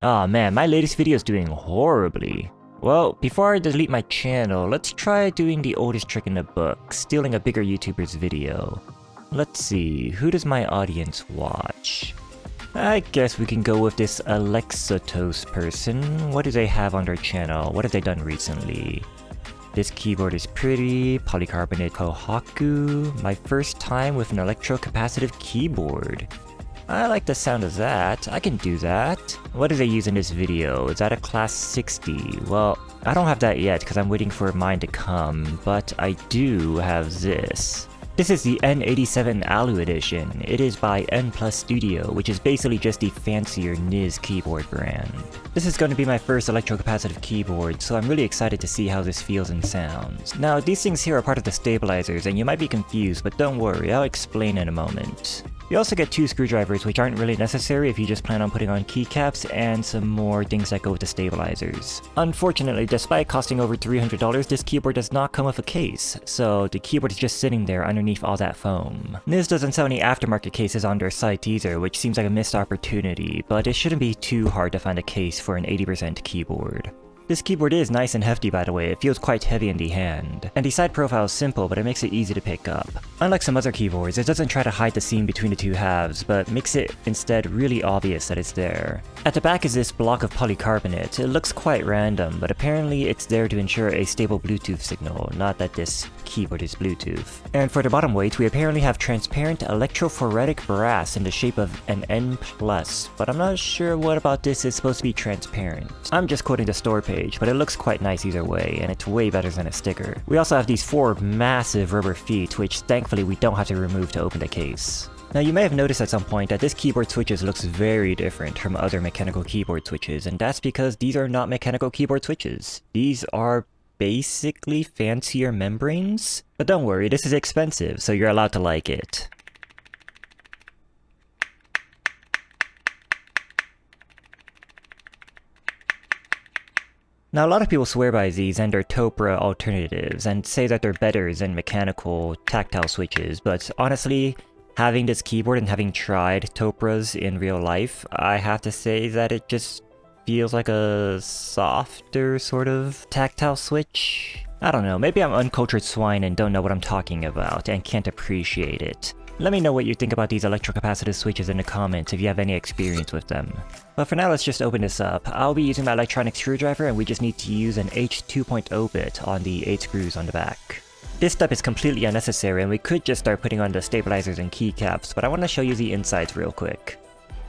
Aw man, my latest video is doing horribly. Well, before I delete my channel, let's try doing the oldest trick in the book, stealing a bigger YouTuber's video. Let's see, who does my audience watch? I guess we can go with this Alexotos person. What do they have on their channel? What have they done recently? This keyboard is pretty, polycarbonate Kohaku, my first time with an electro-capacitive keyboard. I like the sound of that, I can do that. What do they use in this video? Is that a class 60? Well, I don't have that yet because I'm waiting for mine to come, but I do have this. This is the N87 Alu edition. It is by N Plus Studio, which is basically just the fancier NIS keyboard brand. This is going to be my first electrocapacitive keyboard, so I'm really excited to see how this feels and sounds. Now, these things here are part of the stabilizers, and you might be confused, but don't worry, I'll explain in a moment. You also get 2 screwdrivers, which aren't really necessary if you just plan on putting on keycaps, and some more things that go with the stabilizers. Unfortunately, despite costing over $300, this keyboard does not come with a case, so the keyboard is just sitting there underneath all that foam. NIS doesn't sell any aftermarket cases on their site either, which seems like a missed opportunity, but it shouldn't be too hard to find a case for an 80% keyboard. This keyboard is nice and hefty, by the way. It feels quite heavy in the hand. And the side profile is simple, but it makes it easy to pick up. Unlike some other keyboards, it doesn't try to hide the seam between the two halves, but makes it instead really obvious that it's there. At the back is this block of polycarbonate. It looks quite random, but apparently it's there to ensure a stable Bluetooth signal, not that this keyboard is Bluetooth. And for the bottom weight, we apparently have transparent electrophoretic brass in the shape of an N+, but I'm not sure what about this is supposed to be transparent. I'm just quoting the store page, but it looks quite nice either way, and it's way better than a sticker. We also have these 4 massive rubber feet, which thankfully we don't have to remove to open the case. Now you may have noticed at some point that this keyboard switches looks very different from other mechanical keyboard switches, and that's because these are not mechanical keyboard switches. These are basically fancier membranes? But don't worry, this is expensive, so you're allowed to like it. Now a lot of people swear by these and their Topra alternatives and say that they're better than mechanical tactile switches, but honestly, having this keyboard and having tried Topras in real life, I have to say that it just feels like a softer sort of tactile switch. I don't know, maybe I'm uncultured swine and don't know what I'm talking about and can't appreciate it. Let me know what you think about these electrocapacitive switches in the comments if you have any experience with them. But for now, let's just open this up. I'll be using my electronic screwdriver and we just need to use an H2.0 bit on the 8 screws on the back. This step is completely unnecessary and we could just start putting on the stabilizers and keycaps, but I want to show you the insides real quick.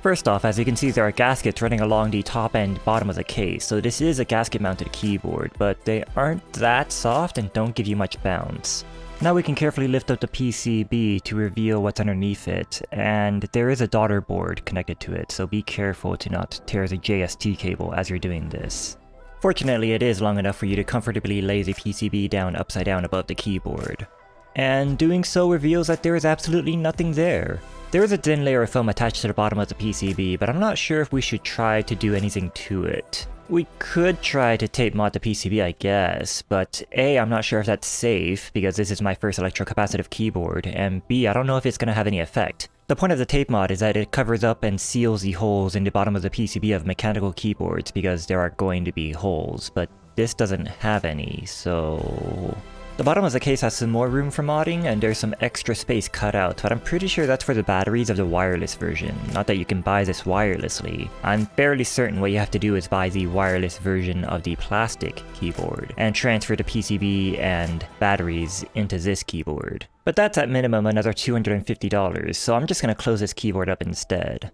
First off, as you can see, there are gaskets running along the top and bottom of the case, so this is a gasket mounted keyboard, but they aren't that soft and don't give you much bounce. Now we can carefully lift up the PCB to reveal what's underneath it, and there is a daughter board connected to it, so be careful to not tear the JST cable as you're doing this. Fortunately, it is long enough for you to comfortably lay the PCB down upside down above the keyboard. And doing so reveals that there is absolutely nothing there. There is a thin layer of film attached to the bottom of the PCB, but I'm not sure if we should try to do anything to it. We could try to tape mod the PCB, I guess, but A, I'm not sure if that's safe, because this is my first electrocapacitive keyboard, and B, I don't know if it's going to have any effect. The point of the tape mod is that it covers up and seals the holes in the bottom of the PCB of mechanical keyboards, because there are going to be holes, but this doesn't have any, so... The bottom of the case has some more room for modding, and there's some extra space cut out, but I'm pretty sure that's for the batteries of the wireless version, not that you can buy this wirelessly. I'm fairly certain what you have to do is buy the wireless version of the plastic keyboard, and transfer the PCB and batteries into this keyboard. But that's at minimum another $250, so I'm just gonna close this keyboard up instead.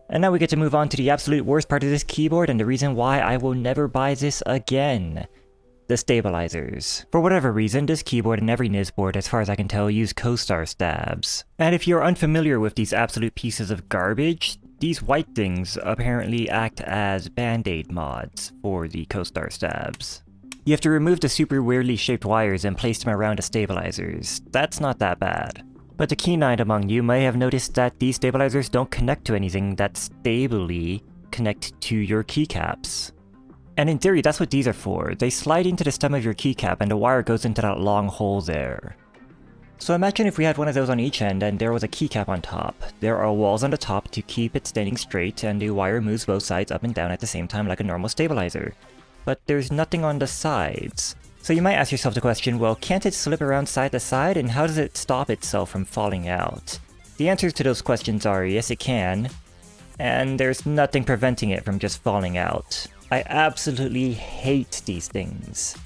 And now we get to move on to the absolute worst part of this keyboard and the reason why I will never buy this again. The stabilizers. For whatever reason, this keyboard and every NIS board, as far as I can tell, use co-star stabs. And if you're unfamiliar with these absolute pieces of garbage, these white things apparently act as band-aid mods for the co-star stabs. You have to remove the super weirdly shaped wires and place them around the stabilizers. That's not that bad. But the keen-eyed among you may have noticed that these stabilizers don't connect to anything that stably connect to your keycaps. And in theory, that's what these are for. They slide into the stem of your keycap and the wire goes into that long hole there. So imagine if we had one of those on each end and there was a keycap on top. There are walls on the top to keep it standing straight, and the wire moves both sides up and down at the same time like a normal stabilizer. But there's nothing on the sides. So you might ask yourself the question, well, can't it slip around side to side, and how does it stop itself from falling out? The answers to those questions are yes, it can, and there's nothing preventing it from just falling out. I absolutely hate these things.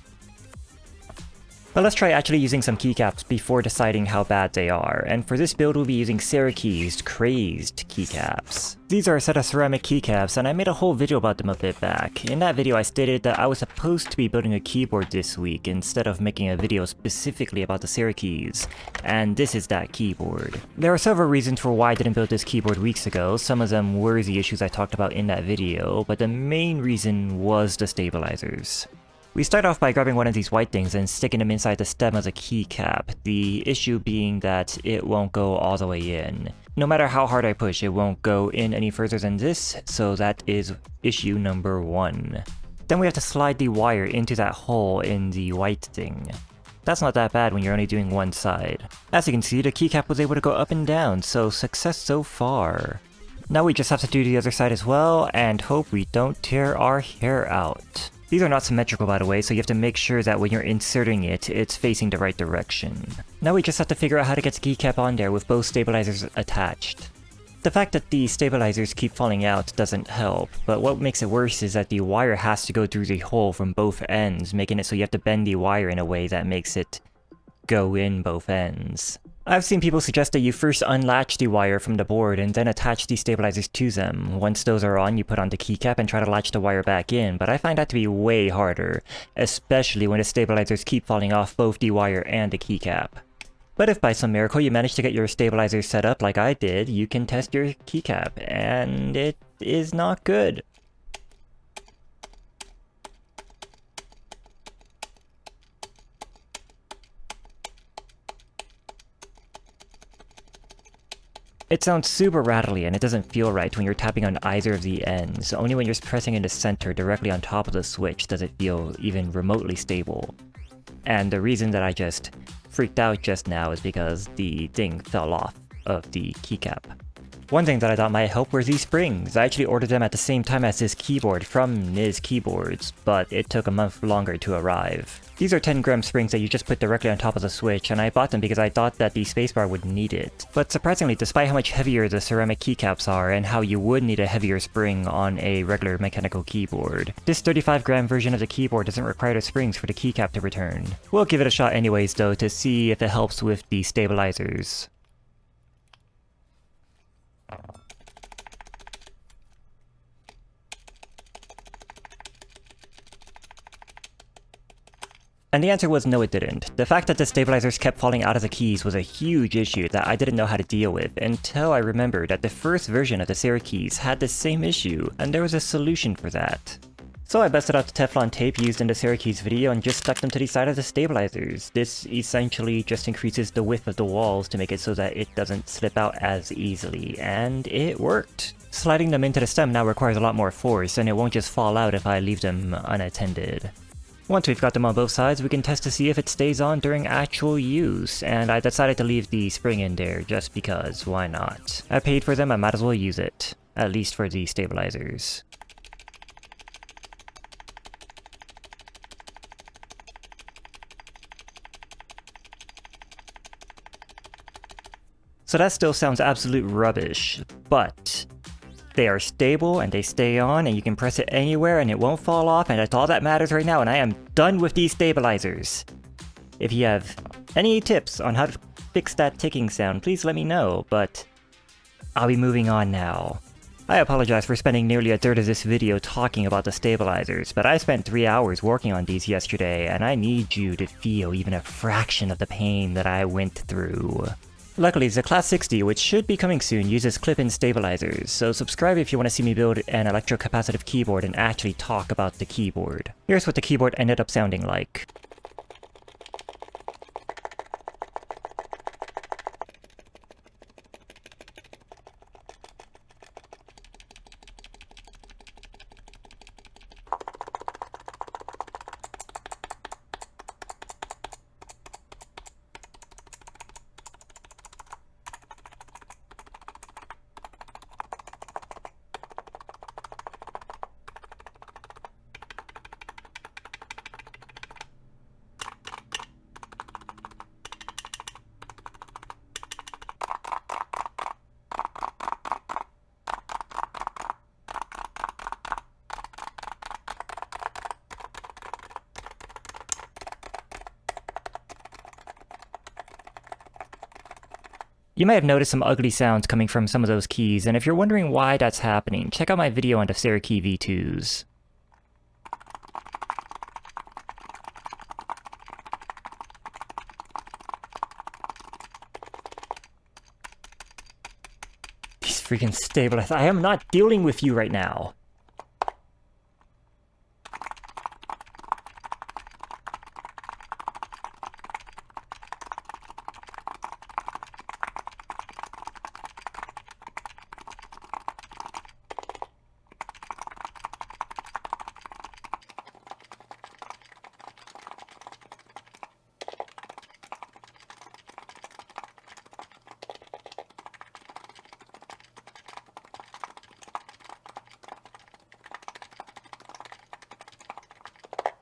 But let's try actually using some keycaps before deciding how bad they are, and for this build we'll be using Syracuse's Crazed keycaps. These are a set of ceramic keycaps, and I made a whole video about them a bit back. In that video I stated that I was supposed to be building a keyboard this week instead of making a video specifically about the Syracuse, and this is that keyboard. There are several reasons for why I didn't build this keyboard weeks ago. Some of them were the issues I talked about in that video, but the main reason was the stabilizers. We start off by grabbing one of these white things and sticking them inside the stem as a keycap, the issue being that it won't go all the way in. No matter how hard I push, it won't go in any further than this, so that is issue number 1. Then we have to slide the wire into that hole in the white thing. That's not that bad when you're only doing one side. As you can see, the keycap was able to go up and down, so success so far. Now we just have to do the other side as well, and hope we don't tear our hair out. These are not symmetrical, by the way, so you have to make sure that when you're inserting it, it's facing the right direction. Now we just have to figure out how to get the keycap on there with both stabilizers attached. The fact that the stabilizers keep falling out doesn't help, but what makes it worse is that the wire has to go through the hole from both ends, making it so you have to bend the wire in a way that makes it go in both ends. I've seen people suggest that you first unlatch the wire from the board and then attach the stabilizers to them. Once those are on, you put on the keycap and try to latch the wire back in, but I find that to be way harder, especially when the stabilizers keep falling off both the wire and the keycap. But if by some miracle you manage to get your stabilizers set up like I did, you can test your keycap, and it is not good. It sounds super rattly and it doesn't feel right when you're tapping on either of the ends. Only when you're pressing in the center directly on top of the switch does it feel even remotely stable. And the reason that I just freaked out just now is because the thing fell off of the keycap. One thing that I thought might help were these springs. I actually ordered them at the same time as this keyboard from Niz Keyboards, but it took a month longer to arrive. These are 10-gram springs that you just put directly on top of the switch, and I bought them because I thought that the spacebar would need it. But surprisingly, despite how much heavier the ceramic keycaps are and how you would need a heavier spring on a regular mechanical keyboard, this 35-gram version of the keyboard doesn't require the springs for the keycap to return. We'll give it a shot anyways though to see if it helps with the stabilizers. And the answer was no, it didn't. The fact that the stabilizers kept falling out of the keys was a huge issue that I didn't know how to deal with until I remembered that the first version of the Syracuse had the same issue, and there was a solution for that. So I busted out the Teflon tape used in the Syracuse video and just stuck them to the side of the stabilizers. This essentially just increases the width of the walls to make it so that it doesn't slip out as easily, and it worked. Sliding them into the stem now requires a lot more force, and it won't just fall out if I leave them unattended. Once we've got them on both sides, we can test to see if it stays on during actual use, and I decided to leave the spring in there just because, why not? I paid for them, I might as well use it. At least for the stabilizers. So that still sounds absolute rubbish, but they are stable and they stay on and you can press it anywhere and it won't fall off, and that's all that matters right now, and I am done with these stabilizers. If you have any tips on how to fix that ticking sound, please let me know, but I'll be moving on now. I apologize for spending nearly a third of this video talking about the stabilizers, but I spent 3 hours working on these yesterday and I need you to feel even a fraction of the pain that I went through. Luckily, the Class 60, which should be coming soon, uses clip-in stabilizers, so subscribe if you want to see me build an electro-capacitive keyboard and actually talk about the keyboard. Here's what the keyboard ended up sounding like. You might have noticed some ugly sounds coming from some of those keys, and if you're wondering why that's happening, check out my video on the Stereo Key V2s. These freaking stabilizers. I am not dealing with you right now.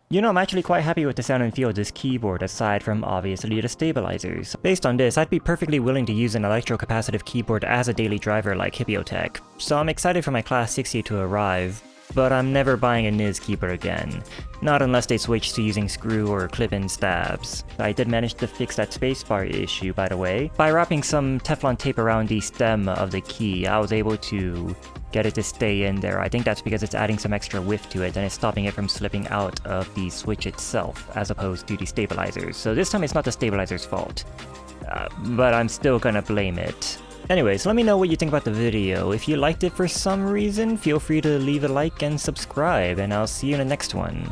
You know, I'm actually quite happy with the sound and feel of this keyboard, aside from obviously the stabilizers. Based on this, I'd be perfectly willing to use an electro-capacitive keyboard as a daily driver like Hippotech, so I'm excited for my Class 60 to arrive, but I'm never buying a NIS keyboard again. Not unless they switch to using screw or clip-in stabs. I did manage to fix that spacebar issue, by the way. By wrapping some Teflon tape around the stem of the key, I was able to get it to stay in there. I think that's because it's adding some extra width to it and it's stopping it from slipping out of the switch itself, as opposed to the stabilizers. So this time it's not the stabilizer's fault. But I'm still gonna blame it. Anyways, let me know what you think about the video. If you liked it for some reason, feel free to leave a like and subscribe, and I'll see you in the next one.